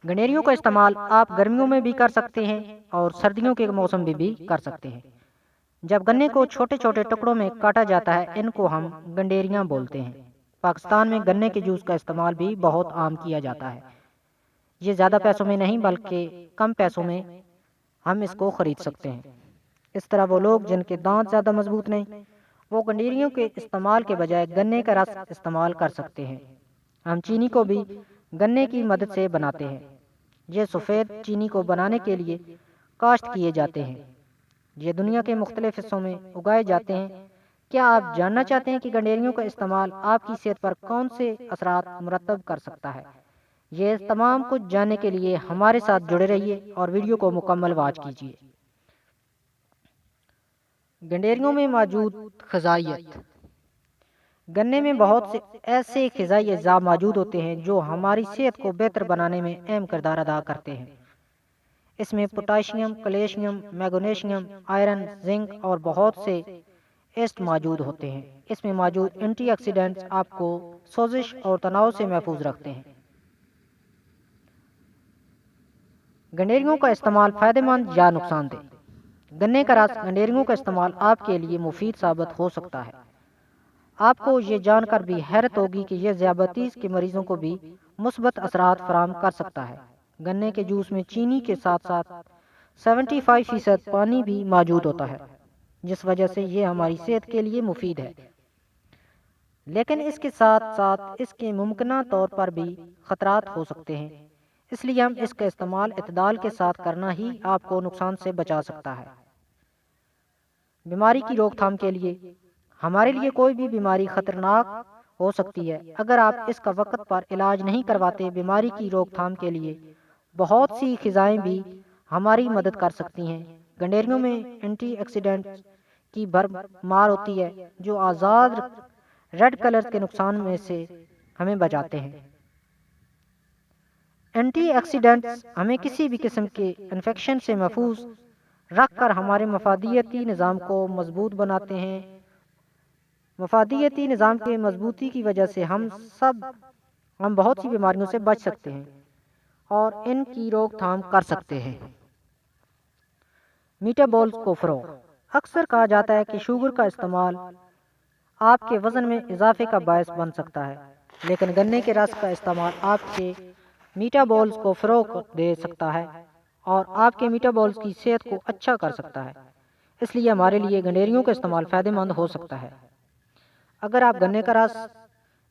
گنڈیریوں کا استعمال آپ گرمیوں میں بھی کر سکتے ہیں اور سردیوں کے موسم میں بھی کر سکتے ہیں۔ جب گنے کو چھوٹے چھوٹے ٹکڑوں میں کاٹا جاتا ہے ان کو ہم گنڈیریاں بولتے ہیں۔ پاکستان میں گنے کے جوس کا استعمال بھی بہت عام کیا جاتا ہے۔ یہ زیادہ پیسوں میں نہیں بلکہ کم پیسوں میں ہم اس کو خرید سکتے ہیں۔ اس طرح وہ لوگ جن کے دانت زیادہ مضبوط نہیں وہ گنڈیریوں کے استعمال کے بجائے گنے کا رس استعمال کر سکتے ہیں۔ ہم چینی کو بھی گنے کی مدد سے بناتے ہیں۔ یہ سفید چینی کو بنانے کے لیے کاشت کیے جاتے ہیں۔ یہ دنیا کے مختلف حصوں میں اگائے جاتے ہیں۔ کیا آپ جاننا چاہتے ہیں کہ گنڈیریوں کا استعمال آپ کی صحت پر کون سے اثرات مرتب کر سکتا ہے؟ یہ تمام کچھ جاننے کے لیے ہمارے ساتھ جڑے رہیے اور ویڈیو کو مکمل واچ کیجیے۔ گنڈیریوں میں موجود غذائیت۔ گنے میں بہت سے ایسے غذائی اجزاء موجود ہوتے ہیں جو ہماری صحت کو بہتر بنانے میں اہم کردار ادا کرتے ہیں۔ اس میں potassium, calcium, magnesium, iron, zinc اور بہت سے ایسڈ موجود ہوتے ہیں۔ اس میں موجود اینٹی آکسیڈنٹس آپ کو سوزش اور تناؤ سے محفوظ رکھتے ہیں۔ گنڈیریوں کا استعمال فائدہ مند یا نقصان دہ۔ گنے کا رس گنڈیریوں کا استعمال آپ کے لیے مفید ثابت ہو سکتا ہے۔ آپ کو یہ جان کر بھی حیرت ہوگی کہ یہ ذیابیطس کے مریضوں کو بھی مثبت اثرات فراہم کر سکتا ہے۔ گنے کے جوس میں چینی کے ساتھ ساتھ 75% پانی بھی موجود ہوتا ہے، جس وجہ سے یہ ہماری صحت کے لیے مفید ہے۔ لیکن اس کے ساتھ ساتھ اس کے ممکنہ طور پر بھی خطرات ہو سکتے ہیں، اس لیے ہم اس کا استعمال اعتدال کے ساتھ کرنا ہی آپ کو نقصان سے بچا سکتا ہے۔ بیماری کی روک تھام کے لیے ہمارے لیے کوئی بھی بیماری خطرناک ہو سکتی ہے اگر آپ اس کا وقت پر علاج نہیں کرواتے۔ بیماری کی روک تھام کے لیے بہت سی غذائیں بھی ہماری مدد کر سکتی ہیں۔ گنڈیریوں میں اینٹی آکسیڈنٹس کی بھرمار ہوتی ہے جو آزاد ریڈ کلر کے نقصان میں سے ہمیں بچاتے ہیں۔ اینٹی آکسیڈنٹس ہمیں کسی بھی قسم کے انفیکشن سے محفوظ رکھ کر ہمارے مفادیتی نظام کو مضبوط بناتے ہیں۔ مفادیتی نظام کے مضبوطی کی وجہ سے ہم بہت سی بیماریوں سے بچ سکتے ہیں اور ان کی روک تھام کر سکتے ہیں۔ میٹابولز کو فروغ۔ اکثر کہا جاتا ہے کہ شوگر کا استعمال آپ کے وزن میں اضافے کا باعث بن سکتا ہے، لیکن گنے کے رس کا استعمال آپ کے میٹابولز کو فروغ دے سکتا ہے اور آپ کے میٹابولز کی صحت کو اچھا کر سکتا ہے۔ اس لیے ہمارے لیے گنڈیریوں کا استعمال فائدہ مند ہو سکتا ہے۔ اگر آپ گنے کا رس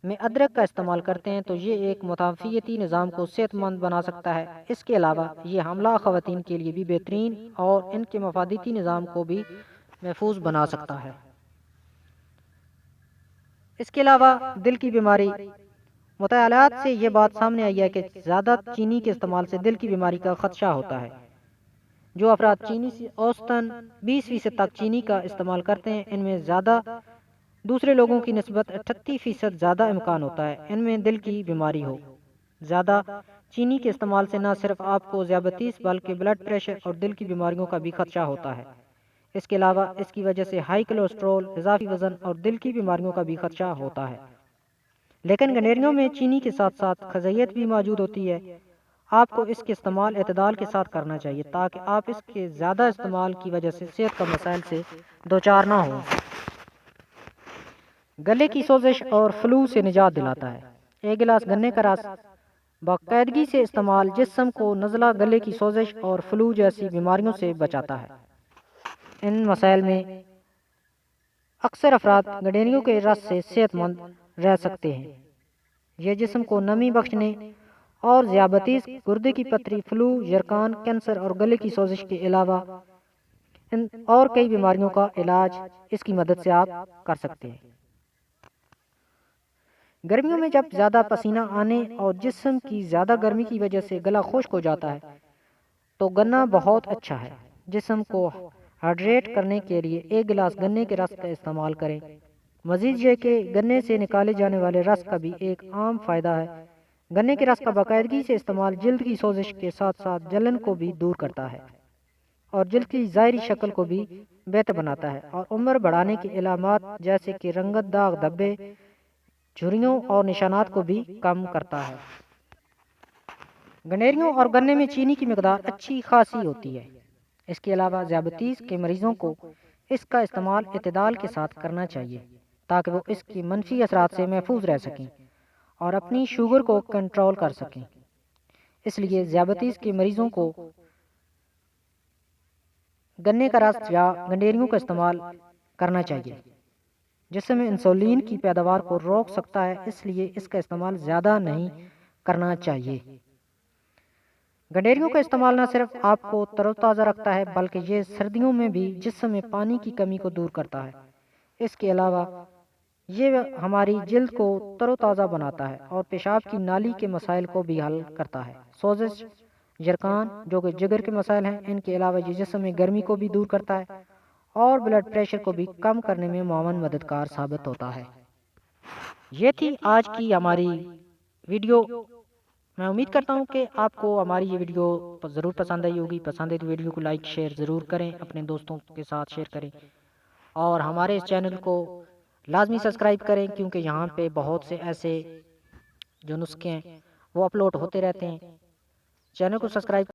میں ادرک کا استعمال کرتے ہیں تو یہ ایک مدافعتی نظام کو صحت مند بنا سکتا ہے۔ اس کے علاوہ یہ حاملہ خواتین کے لیے بھی بہترین اور ان کے مفادیتی نظام کو بھی محفوظ بنا سکتا ہے۔ اس کے علاوہ دل کی بیماری۔ مطالعات سے یہ بات سامنے آئی ہے کہ زیادہ چینی کے استعمال سے دل کی بیماری کا خدشہ ہوتا ہے۔ جو افراد چینی سے اوسطاً 20% تک چینی کا استعمال کرتے ہیں ان میں دوسرے لوگوں کی نسبت 38% زیادہ امکان ہوتا ہے ان میں دل کی بیماری ہو۔ زیادہ چینی کے استعمال سے نہ صرف آپ کو ذیابیطس بلکہ بلڈ پریشر اور دل کی بیماریوں کا بھی خدشہ ہوتا ہے۔ اس کے علاوہ اس کی وجہ سے ہائی کولیسٹرول، اضافی وزن اور دل کی بیماریوں کا بھی خدشہ ہوتا ہے۔ لیکن گنڈیریوں میں چینی کے ساتھ ساتھ غذائیت بھی موجود ہوتی ہے۔ آپ کو اس کے استعمال اعتدال کے ساتھ کرنا چاہیے تاکہ آپ اس کے زیادہ استعمال کی وجہ سے صحت کا مسائل سے دوچار نہ ہوں۔ گلے کی سوزش اور فلو سے نجات دلاتا ہے۔ ایک گلاس گنے کا رس باقاعدگی سے استعمال جسم کو نزلہ، گلے کی سوزش اور فلو جیسی بیماریوں سے بچاتا ہے۔ ان مسائل میں اکثر افراد گنڈیریوں کے رس سے صحت مند رہ سکتے ہیں۔ یہ جسم کو نمی بخشنے اور ذیابیطس، گردے کی پتھری، فلو، یرقان، کینسر اور گلے کی سوزش کے علاوہ اور کئی بیماریوں کا علاج اس کی مدد سے آپ کر سکتے ہیں۔ گرمیوں میں جب زیادہ پسینہ آنے اور جسم کی زیادہ گرمی کی وجہ سے گلا خشک ہو جاتا ہے تو گنا بہت اچھا ہے۔ جسم کو ہائیڈریٹ کرنے کے لیے ایک گلاس گنے کے رس کا استعمال کریں۔ مزید یہ کہ گنے سے نکالے جانے والے رس کا بھی ایک عام فائدہ ہے۔ گنے کے رس کا باقاعدگی سے استعمال جلد کی سوزش کے ساتھ ساتھ جلن کو بھی دور کرتا ہے اور جلد کی ظاہری شکل کو بھی بہتر بناتا ہے اور عمر بڑھانے کے علامات جیسے کہ رنگت، داغ، دھبے، جھریوں اور نشانات کو بھی کم کرتا ہے۔ گنڈیریوں اور گنے میں چینی کی مقدار اچھی خاصی ہوتی ہے۔ اس کے علاوہ ذیابیطیز کے مریضوں کو اس کا استعمال اعتدال کے ساتھ کرنا چاہیے تاکہ وہ اس کی منفی اثرات سے محفوظ رہ سکیں اور اپنی شوگر کو کنٹرول کر سکیں۔ اس لیے ذیابیطیز کے مریضوں کو گنے کا رس یا گنڈیریوں کا استعمال کرنا چاہیے، جس میں انسولین کی پیداوار کو روک سکتا ہے، اس لیے اس کا استعمال زیادہ نہیں کرنا چاہیے۔ گنڈیریوں کا استعمال نہ صرف آپ کو تر و تازہ رکھتا ہے بلکہ یہ سردیوں میں بھی جسم میں پانی کی کمی کو دور کرتا ہے۔ اس کے علاوہ یہ ہماری جلد کو تر و تازہ بناتا ہے اور پیشاب کی نالی کے مسائل کو بھی حل کرتا ہے۔ سوزش، جرکان جو کہ جگر کے مسائل ہیں، ان کے علاوہ یہ جسم میں گرمی کو بھی دور کرتا ہے اور بلڈ پریشر کو بھی کم کرنے میں معاون مددگار ثابت ہوتا ہے۔ یہ تھی آج کی ہماری ویڈیو۔ میں امید کرتا ہوں کہ آپ کو ہماری یہ ویڈیو ضرور پسند آئی ہوگی۔ پسند ہے تو ویڈیو کو لائک شیئر ضرور کریں، اپنے دوستوں کے ساتھ شیئر کریں اور ہمارے اس چینل کو لازمی سبسکرائب کریں، کیونکہ یہاں پہ بہت سے ایسے جو نسخے ہیں وہ اپلوڈ ہوتے رہتے ہیں۔ چینل کو سبسکرائب